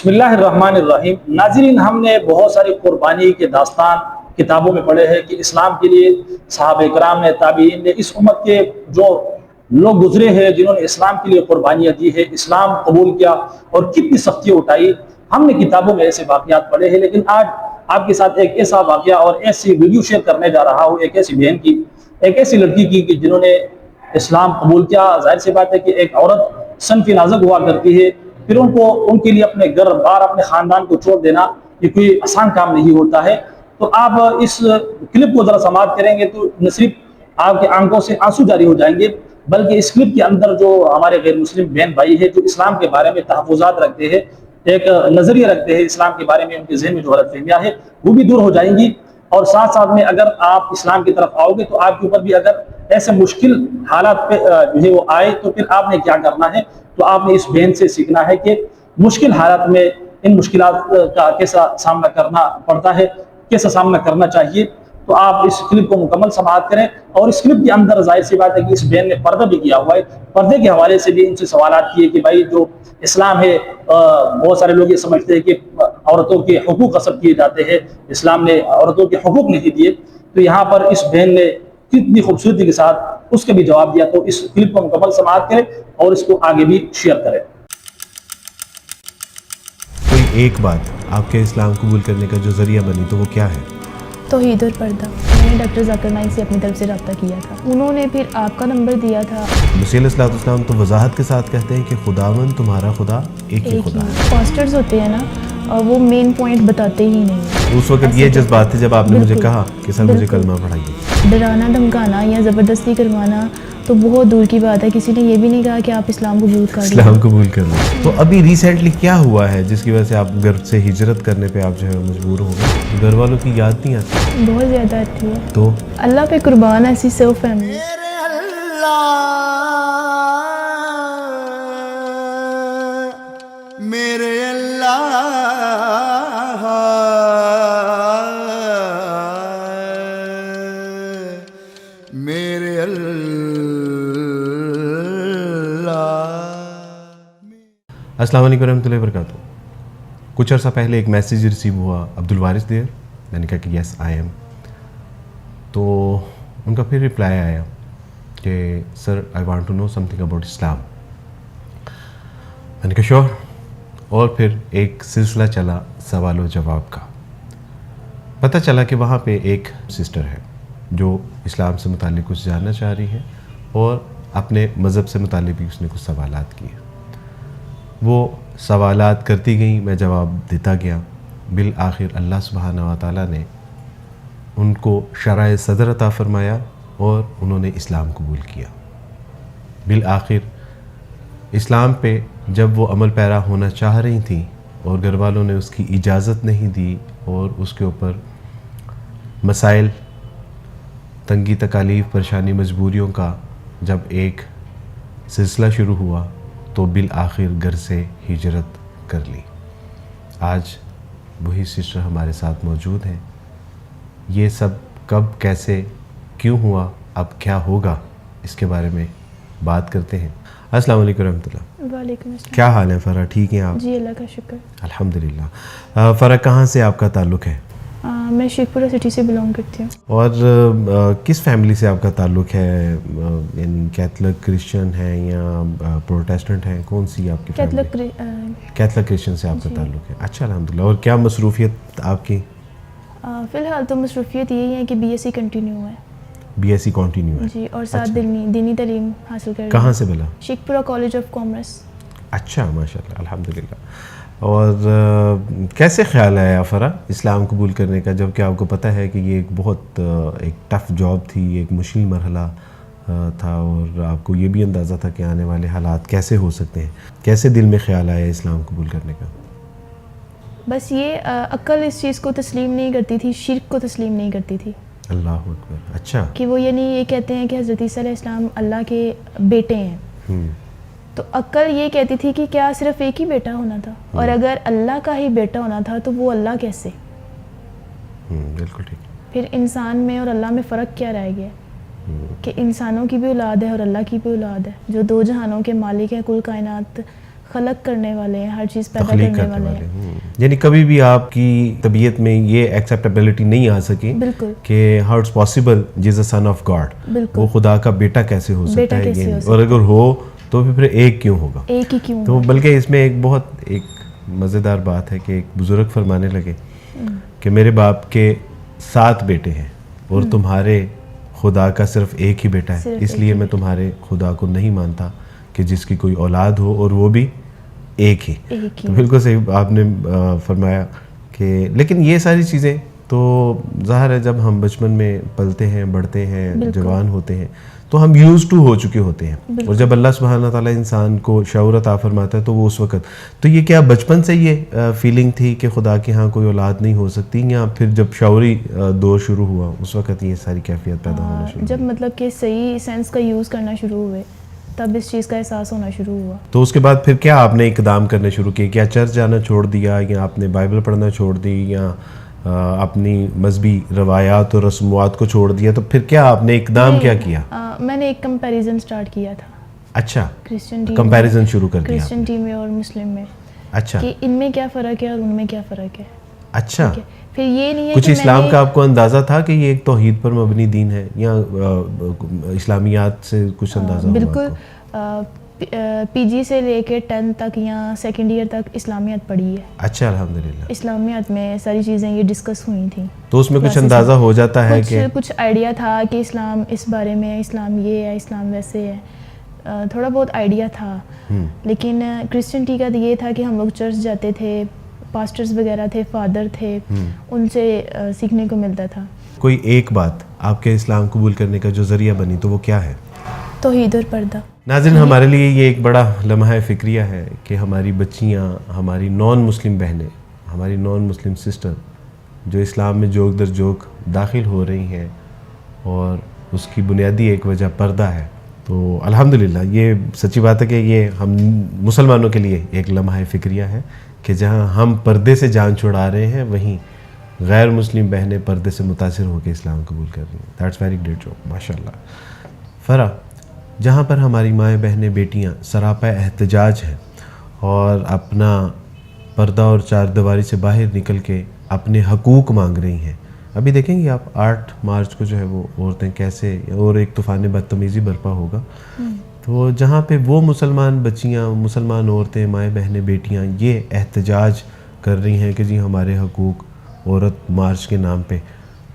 بسم اللہ الرحمن الرحیم۔ ناظرین، ہم نے بہت ساری قربانی کے داستان کتابوں میں پڑھے ہیں کہ اسلام کے لیے صحابہ کرام نے، تابعین نے، اس امت کے جو لوگ گزرے ہیں جنہوں نے اسلام کے لیے قربانیاں دی ہے، اسلام قبول کیا اور کتنی سختیاں اٹھائی، ہم نے کتابوں میں ایسے واقعات پڑھے ہیں۔ لیکن آج آپ کے ساتھ ایک ایسا واقعہ اور ایسی ویڈیو شیئر کرنے جا رہا ہوں، ایک ایسی بہن کی، ایک ایسی لڑکی کی کہ جنہوں نے اسلام قبول کیا۔ ظاہر سی بات ہے کہ ایک عورت صنفی نازک ہوا کرتی ہے، پھر ان کے لیے اپنے گھر بار، اپنے خاندان کو چھوڑ دینا یہ کوئی آسان کام نہیں ہوتا ہے۔ تو آپ اس کلپ کو ذرا سماعت کریں گے تو نہ صرف آپ کے آنکھوں سے آنسو جاری ہو جائیں گے، بلکہ اس کلپ کے اندر جو ہمارے غیر مسلم بہن بھائی ہیں جو اسلام کے بارے میں تحفظات رکھتے ہیں، ایک نظریہ رکھتے ہیں اسلام کے بارے میں، ان کے ذہن میں جو غلط فہمیاں ہیں وہ بھی دور ہو جائیں گی۔ اور ساتھ ساتھ میں اگر آپ اسلام کی طرف آؤ گے تو آپ کے اوپر بھی اگر ایسے مشکل حالات پہ جو ہے وہ آئے تو پھر آپ نے کیا کرنا ہے۔ تو آپ نے اس بہن سے سیکھنا ہے کہ مشکل حالات میں ان مشکلات کا کیسا سامنا کرنا پڑتا ہے، کیسا سامنا کرنا چاہیے۔ تو آپ اس کلپ کو مکمل سماعت کریں، اور اس کلپ کے اندر ظاہر سی بات ہے کہ اس بہن نے پردہ بھی کیا ہوا ہے، پردے کے حوالے سے بھی ان سے سوالات کیے کہ بھائی جو اسلام ہے، بہت سارے لوگ یہ سمجھتے ہیں کہ عورتوں کے حقوق غصب کیے جاتے ہیں، اسلام نے عورتوں کے حقوق نہیں دیے۔ تو یہاں پر اس بہن نے کتنی خوبصورتی کے ساتھ اس کے بھی جواب دیا۔ تو اس کلپ کو مکمل سماعت کریں اور اس کو آگے بھی شیئر کریں۔ کوئی ایک بات آپ کے اسلام قبول کرنے کا جو ذریعہ بنی تو وہ کیا ہے؟ توحید اور پردہ۔ میں نے ڈاکٹر ذاکر نائک سے اپنی طرف سے رابطہ کیا تھا، انہوں نے پھر آپ کا نمبر دیا تھا۔ مسیح علیہ الصلوۃ والسلام تو وضاحت کے ساتھ کہتے ہیں کہ خداوند تمہارا خدا ایک ہی خدا ہے۔ پاسٹرز ہوتے ہیں نا، وہ مین پوائنٹ بتاتے ہی نہیں۔ اس وقت یہ جذبات تھے جب آپ نے مجھے کہا کہ سر مجھے کلمہ پڑھائیے۔ ڈرانا دھمکانا یا زبردستی کروانا تو بہت دور کی بات ہے، کسی نے یہ بھی نہیں کہا کہ آپ اسلام قبول کر لیں۔ اسلام قبول کر لیں۔ تو ابھی ریسنٹلی کیا ہوا ہے جس کی وجہ سے آپ گھر سے ہجرت کرنے پہ آپ جو ہے مجبور ہو گئے؟ گھر والوں کی یاد نہیں آتی؟ بہت زیادہ آتی ہے۔ تو اللہ پہ قربان ایسی سو فیملی۔ میرے اللہ میرے السلام علیکم ورحمۃ اللہ وبرکاتہ۔ کچھ عرصہ پہلے ایک میسیج ریسیو ہوا عبد الوارث دیر، میں نے کہا کہ یس آئی ایم۔ تو ان کا پھر رپلائی آیا کہ sir I want to know something about Islam. میں نے کہا شیور، اور پھر ایک سلسلہ چلا سوال و جواب کا۔ پتہ چلا کہ وہاں پہ ایک سسٹر ہے جو اسلام سے متعلق کچھ جاننا چاہ رہی ہے، اور اپنے مذہب سے متعلق بھی اس نے کچھ سوالات کیے۔ وہ سوالات کرتی گئیں، میں جواب دیتا گیا۔ بالآخر اللہ سبحانہ و تعالیٰ نے ان کو شرح صدر عطا فرمایا اور انہوں نے اسلام قبول کیا۔ بالآخر اسلام پہ جب وہ عمل پیرا ہونا چاہ رہی تھیں اور گھر والوں نے اس کی اجازت نہیں دی، اور اس کے اوپر مسائل، تنگی، تکالیف، پریشانی، مجبوریوں کا جب ایک سلسلہ شروع ہوا تو بالآخر گھر سے ہجرت کر لی۔ آج وہی سسٹر ہمارے ساتھ موجود ہیں۔ یہ سب کب، کیسے، کیوں ہوا، اب کیا ہوگا، اس کے بارے میں بات کرتے ہیں۔ السلام علیکم ورحمۃ اللہ۔ وعلیکم السلام۔ کیا حال ہے فرح؟ ٹھیک ہیں آپ؟ جی اللہ کا شکر۔ الحمدللہ۔ فرح کہاں سے آپ کا تعلق ہے؟ میں شیخ پورہ سٹی سے بلانگ کرتی ہوں۔ اور کس فیملی سے آپ کا تعلق ہے؟ یعنی کیتھولک کرسچن ہیں یا پروٹیسٹنٹ ہیں؟ کون سی آپ کی فیملی؟ کیتھولک کرسچن سے آپ کا تعلق ہے۔ اچھا، الحمدللہ۔ اور کیا مصروفیت آپ کی؟ فی الحال تو مصروفیت یہی ہے کہ بی ایس سی کنٹینیو ہے۔ بی ایس سی کنٹینیو ہے جی، اور ساتھ دینی تعلیم حاصل کر رہی ہوں۔ کہاں سے بلا؟ شیخ پورہ کالج آف کامرس۔ اچھا، ماشاء اللہ، الحمدللہ۔ اور کیسے خیال آیا فرح اسلام قبول کرنے کا، جب کہ آپ کو پتہ ہے کہ یہ ایک بہت ایک ٹف جاب تھی، ایک مشکل مرحلہ تھا، اور آپ کو یہ بھی اندازہ تھا کہ آنے والے حالات کیسے ہو سکتے ہیں؟ کیسے دل میں خیال آیا اسلام قبول کرنے کا؟ بس یہ عقل اس چیز کو تسلیم نہیں کرتی تھی، شرک کو تسلیم نہیں کرتی تھی۔ اللہ اکبر۔ اچھا، کہ وہ یعنی یہ کہتے ہیں کہ حضرت عیسیٰ علیہ السلام اللہ کے بیٹے ہیں، تو عقل یہ کہتی تھی کہ کیا صرف ایک ہی بیٹا ہونا تھا، اور اگر اللہ کا ہی بیٹا ہونا تھا تو وہ اللہ کیسے؟ بالکل ٹھیک۔ پھر انسان میں اور اللہ میں فرق کیا رہ گیا کہ انسانوں کی بھی اولاد ہے اور اللہ کی بھی اولاد ہے، جو دو جہانوں کے مالک ہیں، کل کائنات خلق کرنے والے ہیں, ہر چیز پیدا تخلیق کرنے کرنے والے ہیں. یعنی کبھی بھی آپ کی طبیعت میں یہ ایکسیپٹیبلٹی نہیں آ سکی بالکل کہ how it's possible Jesus son of God, بالکل وہ خدا کا بیٹا کیسے ہو سکتا ہے, کیسے ہو اور اگر ہو تو پھر ایک کیوں ہوگا. ایک ہی کیوں. تو بلکہ اس میں ایک بہت ایک مزیدار بات ہے کہ ایک بزرگ فرمانے لگے کہ میرے باپ کے 7 بیٹے ہیں اور تمہارے خدا کا صرف ایک ہی بیٹا ہے, اس لیے میں تمہارے خدا کو نہیں مانتا کہ جس کی کوئی اولاد ہو اور وہ بھی ایک ہی. تو بالکل صحیح آپ نے فرمایا کہ لیکن یہ ساری چیزیں تو ظاہر ہے جب ہم بچپن میں پلتے ہیں, بڑھتے ہیں, جوان ہوتے ہیں تو ہم یوز ٹو ہو چکے ہوتے ہیں, اور جب اللہ سبحانہ تعالیٰ انسان کو شعور عطا فرماتا ہے تو وہ اس وقت, تو یہ کیا بچپن سے یہ فیلنگ تھی کہ خدا کے ہاں کوئی اولاد نہیں ہو سکتی, یا پھر جب شعوری دور شروع ہوا اس وقت یہ ساری کیفیت پیدا ہونا شروع جب مطلب کہ صحیح سینس کا یوز کرنا شروع ہوئے تب اس چیز کا احساس ہونا شروع ہوا. تو اس کے بعد پھر کیا آپ نے اقدام کرنے شروع کیے, کیا چرچ جانا چھوڑ دیا, یا آپ نے بائبل پڑھنا چھوڑ دی, یا اپنی مذہبی روایات اور رسومات کو چھوڑ دیا, تو پھر کیا آپ نے اقدام کیا کیا؟ میں نے ایک کمپیریزن سٹارٹ کیا تھا. اچھا, کرسچن ٹیم, کمپیریزن شروع کر دیا کرسچن ٹیم میں اور مسلم میں, اچھا کہ ان میں کیا فرق ہے اور ان میں کیا فرق ہے. اچھا, پھر یہ نہیں ہے کچھ کہ اسلام کا آپ کو اندازہ تھا کہ یہ ایک توحید پر مبنی دین ہے, یا اسلامیات سے کچھ اندازہ ہوا؟ بالکل پی جی سے لے کے 10 تک یا سیکنڈ ایئر تک اسلامیات پڑھی ہے. اچھا, الحمدللہ. اسلامیات میں ساری چیزیں یہ ڈسکس ہوئی تھیں, تو اس میں کچھ اندازہ ہو جاتا ہے کہ کچھ آئیڈیا تھا کہ اسلام اس بارے میں, اسلام یہ ہے, اسلام ویسے ہے, تھوڑا بہت آئیڈیا تھا. لیکن کرسچنٹی کا یہ تھا کہ ہم لوگ چرچ جاتے تھے, پاسٹرز وغیرہ تھے, فادر تھے, ان سے سیکھنے کو ملتا تھا. کوئی ایک بات آپ کے اسلام قبول کرنے کا جو ذریعہ بنی تو وہ کیا ہے؟ توحید اور پردہ. ناظرین, ہمارے لیے یہ ایک بڑا لمحہ فکریہ ہے کہ ہماری بچیاں, ہماری نان مسلم بہنیں, ہماری نان مسلم سسٹر جو اسلام میں جوک در جوک داخل ہو رہی ہیں, اور اس کی بنیادی ایک وجہ پردہ ہے. تو الحمدللہ یہ سچی بات ہے کہ یہ ہم مسلمانوں کے لیے ایک لمحہ فکریہ ہے کہ جہاں ہم پردے سے جان چھڑا رہے ہیں, وہیں غیر مسلم بہنیں پردے سے متاثر ہو کے اسلام قبول کر رہی ہیں. دیٹس ویری گریٹ جاب, ماشاء اللہ. فرا, جہاں پر ہماری مائیں بہنیں بیٹیاں سراپا احتجاج ہیں اور اپنا پردہ اور چار دیواری سے باہر نکل کے اپنے حقوق مانگ رہی ہیں, ابھی دیکھیں گے آپ 8 مارچ کو جو ہے وہ عورتیں کیسے, اور ایک طوفان بدتمیزی برپا ہوگا, تو جہاں پہ وہ مسلمان بچیاں, مسلمان عورتیں, مائیں بہنیں بیٹیاں یہ احتجاج کر رہی ہیں کہ جی ہمارے حقوق عورت مارچ کے نام پہ,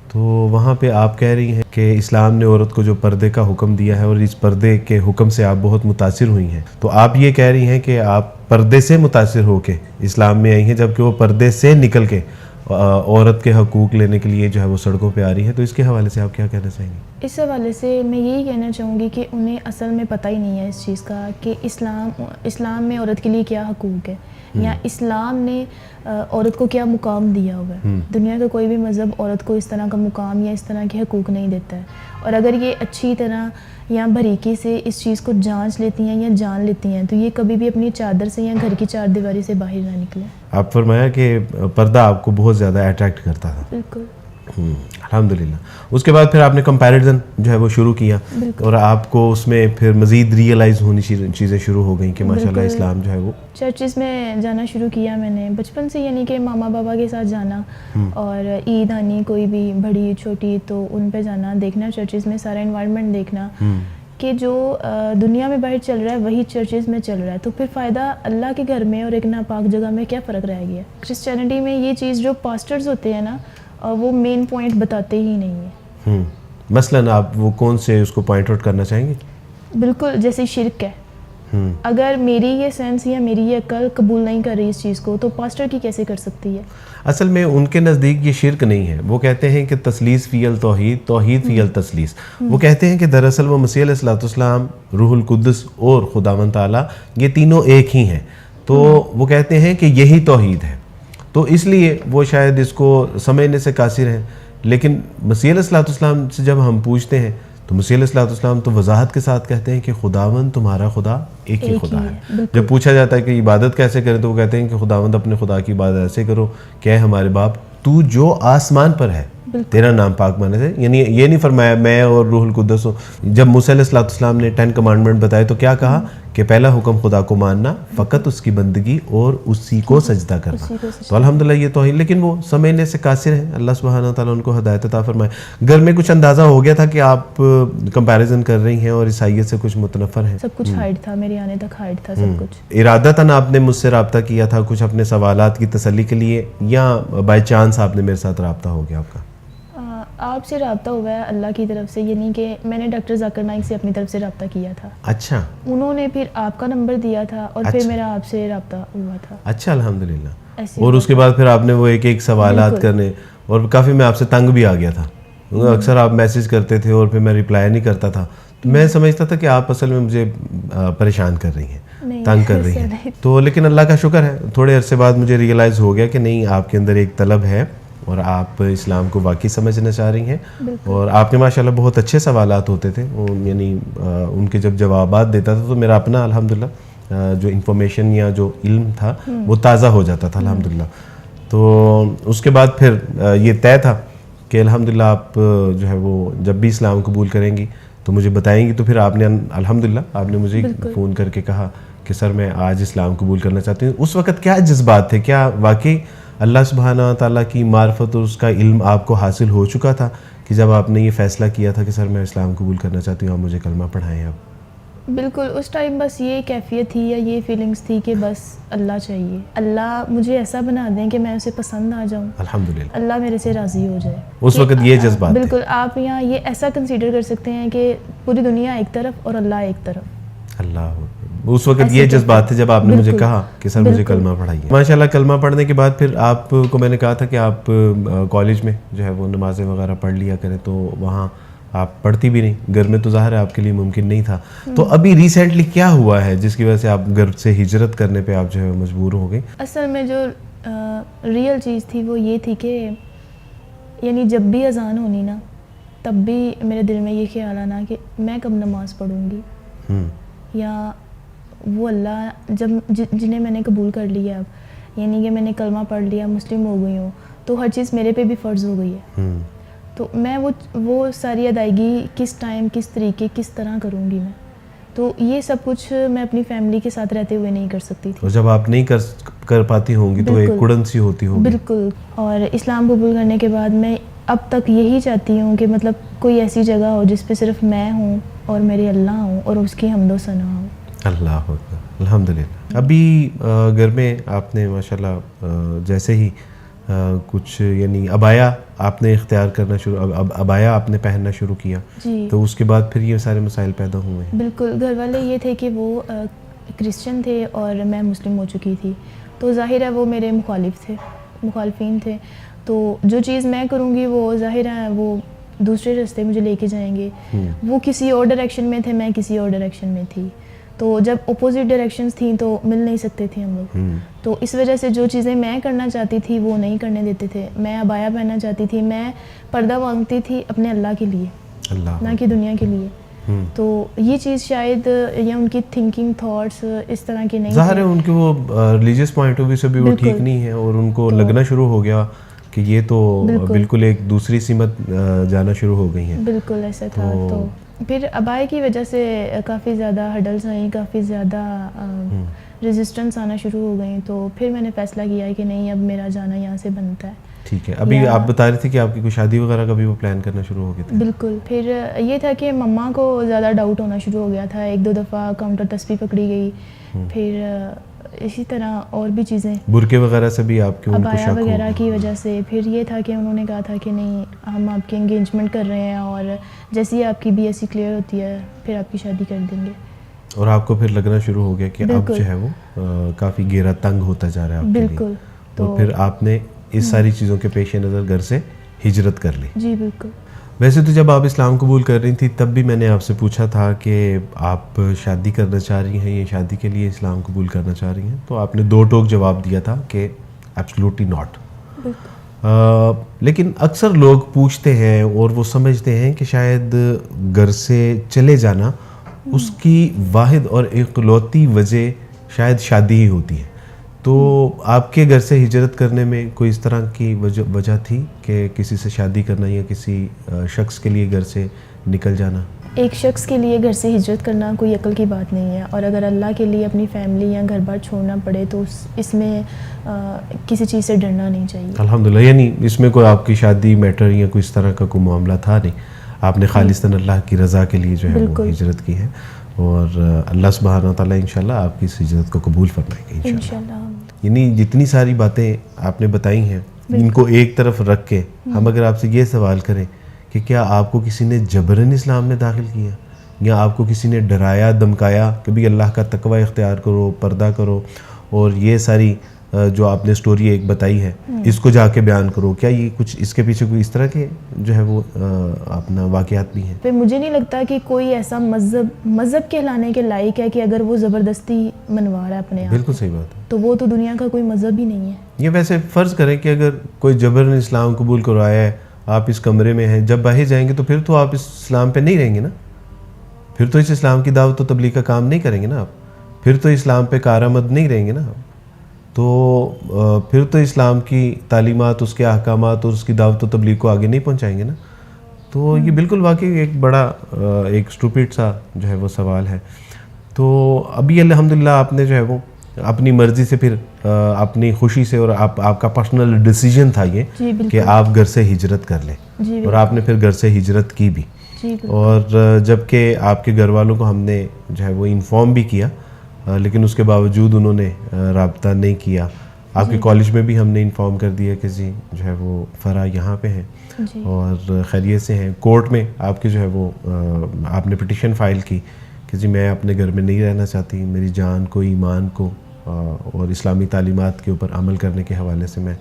تو وہاں پہ آپ کہہ رہی ہیں کہ اسلام نے عورت کو جو پردے کا حکم دیا ہے اور اس پردے کے حکم سے آپ بہت متاثر ہوئی ہیں, تو آپ یہ کہہ رہی ہیں کہ آپ پردے سے متاثر ہو کے اسلام میں آئی ہیں, جبکہ وہ پردے سے نکل کے عورت کے حقوق لینے کے لیے جو ہے وہ سڑکوں پہ آ رہی ہے. تو اس کے حوالے سے آپ کیا کہنا چاہیں گے؟ اس حوالے سے میں یہی کہنا چاہوں گی کہ انہیں اصل میں پتہ ہی نہیں ہے اس چیز کا کہ اسلام میں عورت کے لیے کیا حقوق ہے, یا اسلام نے عورت کو کیا مقام دیا ہوا ہے. دنیا کا کوئی بھی مذہب عورت کو اس طرح کا مقام یا اس طرح کے حقوق نہیں دیتا ہے, اور اگر یہ اچھی طرح یا باریکی سے اس چیز کو جانچ لیتی ہیں یا جان لیتی ہیں تو یہ کبھی بھی اپنی چادر سے یا گھر کی چار دیواری سے باہر نہ نکلیں. آپ فرمایا کہ پردہ آپ کو بہت زیادہ اٹریکٹ کرتا تھا. بالکل, الحمدللہ. اس کے بعد پھر آپ نے کمپیریزن جو ہے وہ شروع کیا, اور آپ کو اس میں پھر مزید ریئلائز ہونی چیزیں شروع ہو گئیں کہ ماشاءاللہ اسلام جو ہے وہ چرچز میں جانا شروع کیا میں نے بچپن سے, یعنی کہ ماما بابا کے ساتھ جانا, اور عید آنی کوئی بھی بڑی چھوٹی تو ان پہ جانا, دیکھنا چرچز میں سارا انوائرمنٹ دیکھنا کہ جو دنیا میں باہر چل رہا ہے وہی چرچز میں چل رہا ہے, تو پھر فائدہ اللہ کے گھر میں اور ایک ناپاک جگہ میں کیا فرق رہ گیا. کرسچینٹی میں یہ چیز جو پاسٹرز ہوتے ہیں نا وہ مین پوائنٹ بتاتے ہی نہیں ہیں. مثلاً آپ وہ کون سے اس کو پوائنٹ آؤٹ کرنا چاہیں گے؟ بالکل, جیسے شرک ہے. اگر میری یہ سینس یا میری یہ عقل قبول نہیں کر رہی اس چیز کو تو پاسٹر کی کیسے کر سکتی ہے؟ اصل میں ان کے نزدیک یہ شرک نہیں ہے, وہ کہتے ہیں کہ تثلیث فی التوحید, توحید فی التثلیث. وہ کہتے ہیں کہ دراصل وہ مسیح علیہ الصلوۃ والسلام, روح القدس اور خداوند تعالیٰ یہ تینوں ایک ہی ہیں, تو وہ کہتے ہیں کہ یہی توحید ہے, تو اس لیے وہ شاید اس کو سمجھنے سے قاصر ہیں. لیکن مسیح علیہ الصلوۃ والسلام سے جب ہم پوچھتے ہیں تو مسیح علیہ الصلوۃ والسلام تو وضاحت کے ساتھ کہتے ہیں کہ خداوند تمہارا خدا ایک ہی خدا ہے. جب پوچھا جاتا ہے کہ عبادت کیسے کرے تو وہ کہتے ہیں کہ خداوند اپنے خدا کی عبادت ایسے کرو کہ اے ہمارے باپ تو جو آسمان پر ہے تیرا نام پاک مانے سے. یعنی یہ نہیں فرمایا میں اور روح القدس ہو. جب موسیٰ علیہ الصلوۃ والسلام نے 10 کمانڈمنٹ بتائے تو کیا کہا کہ پہلا حکم خدا کو ماننا، فقط اس کی بندگی اور اسی کو سجدہ کرنا. اسی کو سجدہ. تو الحمدللہ یہ توحید، لیکن وہ سمجھنے سے قاصر ہیں. اللہ سبحانہ تعالیٰ ان کو ہدایت عطا فرمائے. گھر میں کچھ اندازہ ہو گیا تھا کہ آپ کمپیریزن کر رہی ہیں اور عیسائیت سے کچھ متنفر ہیں؟ سب کچھ ہائڈ تھا، میرے آنے تک ہائڈ تھا سب کچھ. ارادتاً آپ نے مجھ سے رابطہ کیا تھا کچھ اپنے سوالات کی تسلی کے لیے، یا بائی چانس آپ نے میرے ساتھ رابطہ ہو گیا آپ کا؟ آپ سے رابطہ ہوا ہے اللہ کی طرف سے، یہ نہیں کہ میں نے ڈاکٹر ذاکر نائک سے اپنی طرف سے رابطہ کیا تھا. اچھا. انہوں نے پھر آپ کا نمبر دیا تھا اور پھر میرا آپ سے رابطہ ہوا تھا. اچھا الحمدللہ. ایسے اور اس کے بعد پھر آپ نے وہ ایک ایک سوالات کرنے، اور کافی میں آپ سے تنگ بھی آ گیا تھا. اکثر آپ میسج کرتے تھے اور پھر میں رپلائی نہیں کرتا تھا، تو میں سمجھتا تھا کہ آپ اصل میں مجھے پریشان کر رہی ہیں، تنگ کر رہی ہیں. تو لیکن اللہ کا شکر ہے، تھوڑے عرصے بعد مجھے ریئلائز ہو گیا کہ نہیں، آپ کے اندر ایک طلب ہے اور آپ اسلام کو واقعی سمجھنا چاہ رہی ہیں. اور آپ کے ماشاءاللہ بہت اچھے سوالات ہوتے تھے، یعنی ان کے جب جوابات دیتا تھا تو میرا اپنا الحمدللہ جو انفارمیشن یا جو علم تھا وہ تازہ ہو جاتا تھا الحمدللہ. تو اس کے بعد پھر یہ طے تھا کہ الحمدللہ آپ جو ہے وہ جب بھی اسلام قبول کریں گی تو مجھے بتائیں گی. تو پھر آپ نے الحمدللہ آپ نے مجھے فون کر کے کہا کہ سر میں آج اسلام قبول کرنا چاہتی ہوں. اس وقت کیا جذبات تھے؟ کیا واقعی اللہ سبحانہ تعالیٰ کی معرفت اور اس کا علم آپ کو حاصل ہو چکا تھا کہ جب آپ نے یہ فیصلہ کیا تھا کہ سر میں اسلام قبول کرنا چاہتی ہوں، آپ مجھے کلمہ پڑھائیں؟ اب بالکل اس ٹائم بس یہ کیفیت تھی یا یہ فیلنگس تھی کہ بس اللہ چاہیے، اللہ مجھے ایسا بنا دیں کہ میں اسے پسند آ جاؤں، الحمدللہ اللہ میرے سے راضی ہو جائے. اس وقت یہ جذبات تھے. بالکل آپ یہاں یہ ایسا کنسیڈر کر سکتے ہیں کہ پوری دنیا ایک طرف اور اللہ ایک طرف. اللہ، اس وقت یہ جذبات تھے جب آپ نے مجھے کہا کہ سر مجھے کلمہ پڑھائیے. ماشاءاللہ کلمہ پڑھنے کے بعد پھر آپ کو میں نے کہا تھا کہ آپ کالج میں جو ہے وہ نمازیں وغیرہ پڑھ لیا کریں، تو وہاں آپ پڑھتی بھی نہیں، گھر میں تو ظاہر ہے آپ کے لیے ممکن نہیں تھا. تو ابھی ریسنٹلی کیا ہوا ہے جس کی وجہ سے آپ گھر سے ہجرت کرنے پہ آپ جو ہے مجبور ہو گئی؟ اصل میں جو ریئل چیز تھی وہ یہ تھی کہ یعنی جب بھی اذان ہونی نا تب بھی میرے دل میں یہ خیال آنا کہ میں کب نماز پڑھوں گی، یا وہ اللہ جب جنہیں میں نے قبول کر لیا اب، یعنی کہ میں نے کلمہ پڑھ لیا، مسلم ہو گئی ہوں، تو ہر چیز میرے پہ بھی فرض ہو گئی ہے. تو میں وہ ساری ادائیگی کس ٹائم، کس طریقے، کس طرح کروں گی میں؟ تو یہ سب کچھ میں اپنی فیملی کے ساتھ رہتے ہوئے نہیں کر سکتی تھی. اور جب آپ نہیں کر پاتی ہوں گی تو ایک کڑن سی ہوتی ہوگی. بالکل. اور اسلام قبول کرنے کے بعد میں اب تک یہی چاہتی ہوں کہ مطلب کوئی ایسی جگہ ہو جس پہ صرف میں ہوں اور میرے اللہ ہوں اور اس کی حمد و ثنا ہو. اللہ الحمدللہ. ابھی گھر میں آپ نے ماشاءاللہ جیسے ہی کچھ یعنی ابایا آپ نے اختیار کرنا شروع، ابایا آپ نے پہننا شروع کیا، تو اس کے بعد پھر یہ سارے مسائل پیدا ہوئے ہیں. بالکل. گھر والے یہ تھے کہ وہ کرسچن تھے اور میں مسلم ہو چکی تھی، تو ظاہر ہے وہ میرے مخالفین تھے. تو جو چیز میں کروں گی وہ ظاہر ہے وہ دوسرے راستے مجھے لے کے جائیں گے. وہ کسی اور ڈائریکشن میں تھے، میں کسی اور ڈائریکشن میں تھی. تو جب اپوزٹ ڈائریکشنز تھیں تو مل نہیں سکتے تھے ہم لوگ. تو اس وجہ سے جو چیزیں میں کرنا چاہتی تھی وہ نہیں کرنے دیتے تھے. میں ابایا پہننا چاہتی تھی، میں پردہ مانگتی تھی اپنے اللہ کے لیے، نہ کہ دنیا کے لیے. تو یہ چیز شاید یا ان کی تھنکنگ تھاٹس اس طرح کی نہیں، ظاہر ہے ان کے وہ ریلیجیس پوائنٹ آف ویو سے بھی وہ ٹھیک نہیں ہے، اور ان کو لگنا شروع ہو گیا کہ یہ تو بالکل ایک دوسری سمت جانا شروع ہو گئی ہیں. بالکل ایسا تھا. تو پھر ابائی کی وجہ سے کافی زیادہ ہڈلز آئیں، کافی زیادہ ریزسٹنس آنا شروع ہو گئیں. تو پھر میں نے فیصلہ کیا کہ نہیں، اب میرا جانا یہاں سے بنتا ہے. ٹھیک ہے. ابھی آپ بتا رہی تھی کہ آپ کی کوئی شادی وغیرہ کا بھی وہ پلان کرنا شروع ہو گیا تھا. بالکل. پھر یہ تھا کہ مما کو زیادہ ڈاؤٹ ہونا شروع ہو گیا تھا. 1-2 دفعہ کاؤنٹر تسبیح پکڑی گئی. پھر اسی طرح اور بھی چیزیں، برقعے وغیرہ سے بھی آپ کے ابایا وغیرہ کی وجہ سے. پھر یہ تھا کہ انہوں نے کہا تھا کہ نہیں، ہم آپ کی انگیجمنٹ کر رہے ہیں اور جیسی آپ کی BSc کلیئر ہوتی ہے پھر آپ کی شادی کر دیں گے. اور آپ کو پھر لگنا شروع ہو گیا کہ اب جو ہے وہ کافی گہرا تنگ ہوتا جا رہا ہے آپ کے لیے. بالکل. تو پھر آپ نے اس ساری چیزوں کے پیش نظر گھر سے ہجرت کر لی. جی بالکل. ویسے تو جب آپ اسلام قبول کر رہی تھی تب بھی میں نے آپ سے پوچھا تھا کہ آپ شادی کرنا چاہ رہی ہیں یا شادی کے لیے اسلام قبول کرنا چاہ رہی ہیں، تو آپ نے 2 ٹوک جواب دیا تھا کہ ایبسلیوٹلی ناٹ. لیکن اکثر لوگ پوچھتے ہیں اور وہ سمجھتے ہیں کہ شاید گھر سے چلے جانا اس کی واحد اور اکلوتی وجہ شاید شادی ہی ہوتی ہے. تو آپ کے گھر سے ہجرت کرنے میں کوئی اس طرح کی وجہ تھی کہ کسی سے شادی کرنا یا کسی شخص کے لیے گھر سے نکل جانا؟ ایک شخص کے لیے گھر سے ہجرت کرنا کوئی عقل کی بات نہیں ہے، اور اگر اللہ کے لیے اپنی فیملی یا گھر بار چھوڑنا پڑے تو اس میں کسی چیز سے ڈرنا نہیں چاہیے. الحمدللہ. یعنی اس میں کوئی آپ کی شادی میٹر یا کوئی اس طرح کا کوئی معاملہ تھا نہیں، آپ نے خالصتاً اللہ کی رضا کے لیے جو ہے وہ ہجرت کی ہے، اور اللہ سبحانہ وتعالیٰ انشاءاللہ آپ کی اس ہجرت کو قبول فرمائیں گے انشاءاللہ. یعنی جتنی ساری باتیں آپ نے بتائی ہیں ان کو ایک طرف رکھ کے ہم اگر آپ سے یہ سوال کریں کہ کیا آپ کو کسی نے جبراً اسلام میں داخل کیا، یا آپ کو کسی نے ڈرایا دمکایا کہ بھی اللہ کا تقوی اختیار کرو، پردہ کرو، اور یہ ساری جو آپ نے سٹوری ایک بتائی ہے اس کو جا کے بیان کرو، کیا یہ کچھ اس کے پیچھے کوئی اس طرح کے جو ہے وہ اپنا واقعات بھی ہیں؟ پھر مجھے نہیں لگتا کہ کوئی ایسا مذہب کہلانے کے لائق ہے کہ اگر وہ زبردستی منوا رہا ہے اپنے آپ. بالکل صحیح بات ہے. تو وہ تو دنیا کا کوئی مذہب ہی نہیں ہے. یہ ویسے فرض کریں کہ اگر کوئی جبراً اسلام قبول کروایا ہے، آپ اس کمرے میں ہیں، جب باہر جائیں گے تو پھر تو آپ اس اسلام پہ نہیں رہیں گے نا، پھر تو اس اسلام کی دعوت و تبلیغ کا کام نہیں کریں گے نا آپ، پھر تو اسلام پہ کارآمد نہیں رہیں گے نا آپ، تو پھر تو اسلام کی تعلیمات، اس کے احکامات اور اس کی دعوت و تبلیغ کو آگے نہیں پہنچائیں گے نا. تو یہ بالکل واقعی ایک بڑا ایک اسٹوپڈ سا جو ہے وہ سوال ہے. تو ابھی الحمدللہ آپ نے جو ہے وہ اپنی مرضی سے پھر اپنی خوشی سے، اور آپ کا پرسنل ڈیسیجن تھا یہ کہ آپ گھر سے ہجرت کر لیں، اور آپ نے پھر گھر سے ہجرت کی بھی، اور جب کہ آپ کے گھر والوں کو ہم نے جو ہے وہ انفارم بھی کیا، لیکن اس کے باوجود انہوں نے رابطہ نہیں کیا. آپ کے کالج میں بھی ہم نے انفارم کر دیا کہ جی جو ہے وہ فرا یہاں پہ ہیں اور خیریت سے ہیں. کورٹ میں آپ کے جو ہے وہ آپ نے پٹیشن فائل کی کہ جی میں اپنے گھر میں نہیں رہنا چاہتی، میری جان کو، ایمان کو اور اسلامی تعلیمات کے اوپر عمل کرنے کے حوالے سے میں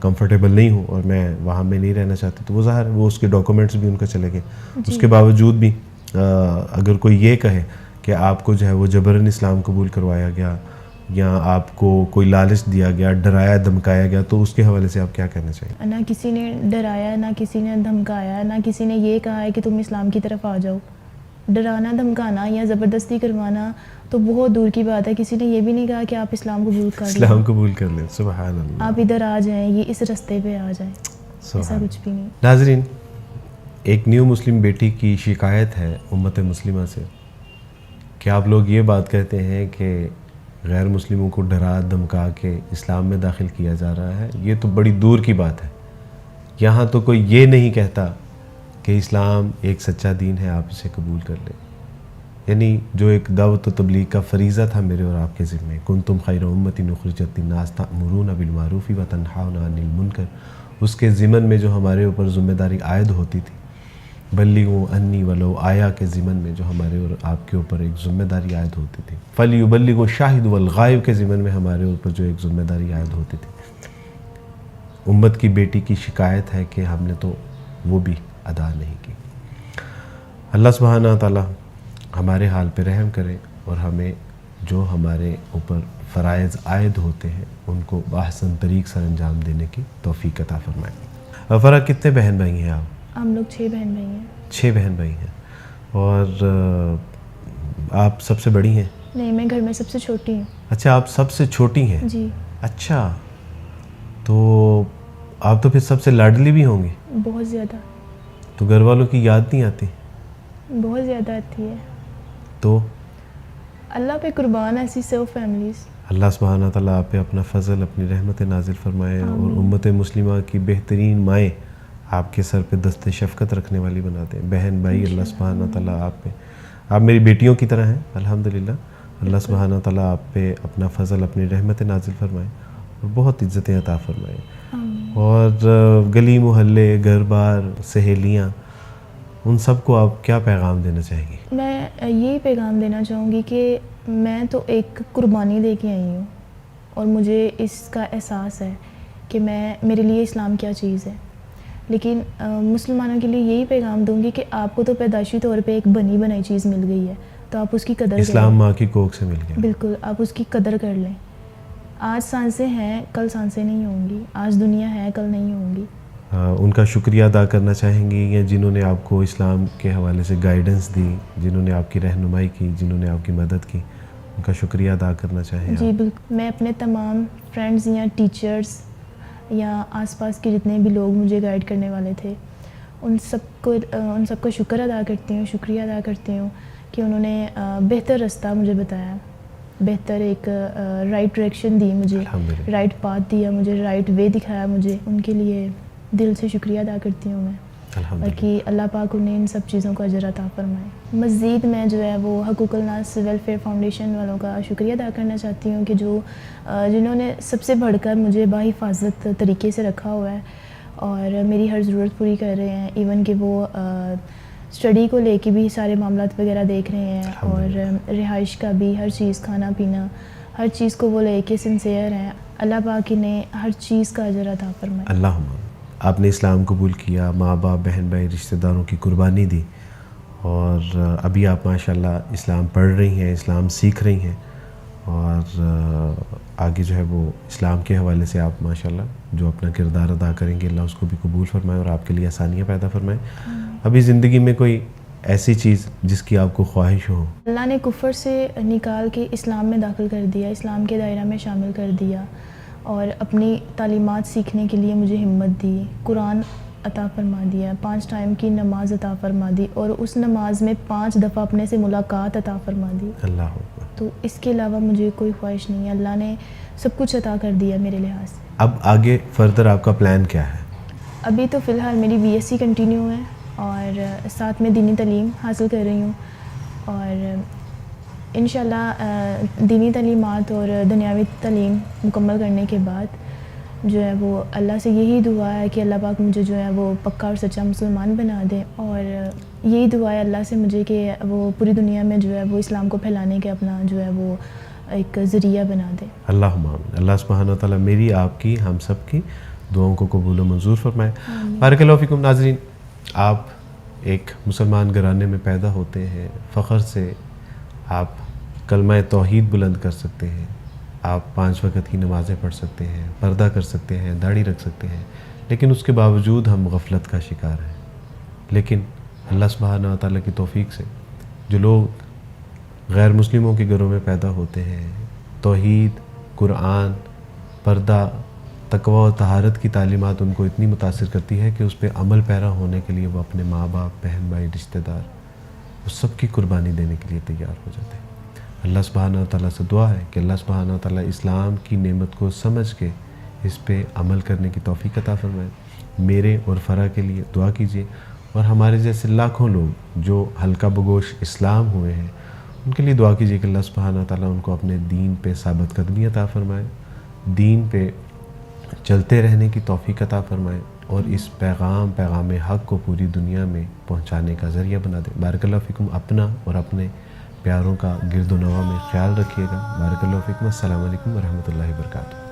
کمفرٹیبل نہیں ہوں، اور میں وہاں میں نہیں رہنا چاہتی. تو وہ ظاہر ہے وہ اس کے ڈاکومنٹس بھی ان کا چلے گئے. اس کے باوجود بھی اگر کوئی یہ کہے کہ آپ کو جو ہے وہ جبراً اسلام قبول کروایا گیا، یا آپ کو کوئی لالچ دیا گیا، ڈرایا دھمکایا گیا، تو اس کے حوالے سے آپ کیا کہنا چاہیے؟ نہ کسی نے ڈرایا، نہ کسی نے دھمکایا، نہ کسی نے یہ کہا ہے کہ تم اسلام کی طرف آ جاؤ. ڈرانا، دھمکانا یا زبردستی کروانا تو بہت دور کی بات ہے. کسی نے یہ بھی نہیں کہا کہ آپ اسلام قبول کر لیں، اسلام قبول کر لیں. سبحان اللہ. آپ ادھر آ جائیں، یہ اس رستے پہ آ جائیں، ایسا کچھ بھی نہیں. ناظرین، ایک نیو مسلم بیٹی کی شکایت ہے امت مسلمہ سے کہ آپ لوگ یہ بات کہتے ہیں کہ غیر مسلموں کو ڈرا دھمکا کے اسلام میں داخل کیا جا رہا ہے. یہ تو بڑی دور کی بات ہے. یہاں تو کوئی یہ نہیں کہتا کہ اسلام ایک سچا دین ہے، آپ اسے قبول کر لیں. یعنی جو ایک دعوت و تبلیغ کا فریضہ تھا میرے اور آپ کے ذمہ، کنتم خیر امۃ اخرجت للناس تأمرون بالمعروف وتنہون عن المنکر، اس کے ضمن میں جو ہمارے اوپر ذمہ داری عائد ہوتی تھی، بلغوا انی ولو آیا کے ضمن میں جو ہمارے اور آپ کے اوپر ایک ذمہ داری عائد ہوتی تھی، فلیبلغ الشاہد والغائب کے ضمن میں ہمارے اوپر جو ایک ذمہ داری عائد ہوتی تھی. امت کی بیٹی کی شکایت ہے کہ ہم نے تو وہ بھی ادا نہیں کی. اللہ سبحانہ تعالیٰ ہمارے حال پہ رحم کرے اور ہمیں جو ہمارے اوپر فرائض عائد ہوتے ہیں ان کو بآحسن طریق سر انجام دینے کی توفیق عطا فرمائے. فرا کتنے بہن بھائی ہیں آپ؟ ہم لوگ 6 بہن بھائی ہیں. 6 بہن بھائی ہیں. اور آپ سب سے بڑی ہیں؟ نہیں، میں گھر میں سب سے چھوٹی ہوں. اچھا، آپ سب سے چھوٹی ہیں؟ جی. اچھا، تو آپ تو پھر سب سے لاڈلی بھی ہوں گی؟ بہت زیادہ. تو گھر والوں کی یاد نہیں آتی؟ بہت زیادہ آتی ہے. تو اللہ پہ قربان ایسی سب فیملیز. اللہ سبحانہ تعالیٰ آپ پہ اپنا فضل، اپنی رحمت نازل فرمائے، اور امت مسلمہ کی بہترین مائیں آپ کے سر پہ دست شفقت رکھنے والی بناتے ہیں. بہن بھائی اللہ سبحانہ تعالیٰ آپ پہ، آپ میری بیٹیوں کی طرح ہیں الحمدللہ. اللہ سبحانہ تعالیٰ آپ پہ اپنا فضل، اپنی رحمت نازل فرمائے اور بہت عزتیں عطا فرمائے. اور گلی محلے، گھر بار، سہیلیاں، ان سب کو آپ کیا پیغام دینا چاہیں گی؟ میں یہی پیغام دینا چاہوں گی کہ میں تو ایک قربانی دے کے آئی ہوں، اور مجھے اس کا احساس ہے کہ میرے لیے اسلام کیا چیز ہے. لیکن مسلمانوں کے لیے یہی پیغام دوں گی کہ آپ کو تو پیدائشی طور پہ ایک بنی بنائی چیز مل گئی ہے، تو آپ اس کی قدر کریں. اسلام ماں کی کوکھ سے مل گیا. بالکل، آپ اس کی قدر کر لیں. آج سانسیں ہیں، کل سانسیں نہیں ہوں گی. آج دنیا ہے، کل نہیں ہوں گی. ان کا شکریہ ادا کرنا چاہیں گی، یا جنہوں نے آپ کو اسلام کے حوالے سے گائیڈنس دی، جنہوں نے آپ کی رہنمائی کی، جنہوں نے آپ کی مدد کی، ان کا شکریہ ادا کرنا چاہیں؟ جی بالکل. میں اپنے تمام فرینڈز یا ٹیچرز یا آس پاس کے جتنے بھی لوگ مجھے گائیڈ کرنے والے تھے، ان سب کا شکر ادا کرتی ہوں، شکریہ ادا کرتی ہوں کہ انہوں نے بہتر رستہ مجھے بتایا، بہتر ایک رائٹ ڈائریکشن دی مجھے، الحمدللہ۔ رائٹ پاتھ دیا مجھے، رائٹ وے دکھایا مجھے، ان کے لیے دل سے شکریہ ادا کرتی ہوں میں، الحمدللہ۔ باقی اللہ پاک انہیں ان سب چیزوں کا اجر عطا فرمائے۔ مزید میں جو ہے وہ حقوق الناس ویلفیئر فاؤنڈیشن والوں کا شکریہ ادا کرنا چاہتی ہوں کہ جنہوں نے سب سے بڑھ کر مجھے باحفاظت طریقے سے رکھا ہوا ہے اور میری ہر ضرورت پوری کر رہے ہیں، ایون کہ وہ اسٹڈی کو لے کے بھی سارے معاملات وغیرہ دیکھ رہے ہیں اور رہائش کا بھی، ہر چیز، کھانا پینا، ہر چیز کو وہ لے کے سنسیئر ہیں۔ اللہ پاک انہیں ہر چیز کا اجر عطا فرمائے۔ اللہم۔ آپ نے اسلام قبول کیا، ماں باپ، بہن بھائی، رشتہ داروں کی قربانی دی، اور ابھی آپ ماشاءاللہ اسلام پڑھ رہی ہیں، اسلام سیکھ رہی ہیں، اور آگے جو ہے وہ اسلام کے حوالے سے آپ ماشاءاللہ جو اپنا کردار ادا کریں گے، اللہ اس کو بھی قبول فرمائے اور آپ کے لیے آسانیاں پیدا فرمائے۔ ابھی زندگی میں کوئی ایسی چیز جس کی آپ کو خواہش ہو؟ اللہ نے کفر سے نکال کے اسلام میں داخل کر دیا، اسلام کے دائرہ میں شامل کر دیا، اور اپنی تعلیمات سیکھنے کے لیے مجھے ہمت دی، قرآن عطا فرما دیا، 5 ٹائم کی نماز عطا فرما دی، اور اس نماز میں 5 دفعہ اپنے سے ملاقات عطا فرما دی۔ اللہ اکبر۔ تو اس کے علاوہ مجھے کوئی خواہش نہیں ہے، اللہ نے سب کچھ عطا کر دیا میرے لحاظ سے۔ اب آگے فردر آپ کا پلان کیا ہے؟ ابھی تو فی الحال میری BSc کنٹینیو ہے اور ساتھ میں دینی تعلیم حاصل کر رہی ہوں، اور انشاءاللہ دینی تعلیمات اور دنیاوی تعلیم مکمل کرنے کے بعد جو ہے وہ اللہ سے یہی دعا ہے کہ اللہ پاک مجھے جو ہے وہ پکا اور سچا مسلمان بنا دے، اور یہی دعا ہے اللہ سے مجھے کہ وہ پوری دنیا میں جو ہے وہ اسلام کو پھیلانے کے اپنا جو ہے وہ ایک ذریعہ بنا دے۔ اللہم آمین۔ اللہ سبحانہ وتعالیٰ میری، آپ کی، ہم سب کی دعاؤں کو قبول و منظور فرمائے۔ بارک اللہ فیکم۔ ناظرین، آپ ایک مسلمان گھرانے میں پیدا ہوتے ہیں، فخر سے آپ کلمہ توحید بلند کر سکتے ہیں، آپ 5 وقت کی نمازیں پڑھ سکتے ہیں، پردہ کر سکتے ہیں، داڑھی رکھ سکتے ہیں، لیکن اس کے باوجود ہم غفلت کا شکار ہیں۔ لیکن اللہ سبحانہ وتعالیٰ کی توفیق سے جو لوگ غیر مسلموں کے گھروں میں پیدا ہوتے ہیں، توحید، قرآن، پردہ، تقوی و طہارت کی تعلیمات ان کو اتنی متاثر کرتی ہے کہ اس پہ عمل پیرا ہونے کے لیے وہ اپنے ماں باپ، بہن بھائی، رشتہ دار، وہ سب کی قربانی دینے کے لیے تیار ہو جاتے ہیں۔ اللہ سبحانہ وتعالیٰ سے دعا ہے کہ اللہ سبحانہ وتعالیٰ اسلام کی نعمت کو سمجھ کے اس پہ عمل کرنے کی توفیق عطا فرمائے۔ میرے اور فرح کے لیے دعا کیجیے، اور ہمارے جیسے لاکھوں لوگ جو حلقہ بگوش اسلام ہوئے ہیں ان کے لیے دعا کیجیے کہ اللہ سبحانہ وتعالیٰ ان کو اپنے دین پہ ثابت قدمی عطا فرمائے، دین پہ چلتے رہنے کی توفیق عطا فرمائے، اور اس پیغام حق کو پوری دنیا میں پہنچانے کا ذریعہ بنا دے۔ بارک اللہ فیکم۔ اپنا اور اپنے پیاروں کا گرد و نواح میں خیال رکھیے گا۔ بارک اللہ فیکم۔ السلام علیکم ورحمۃ اللہ وبرکاتہ۔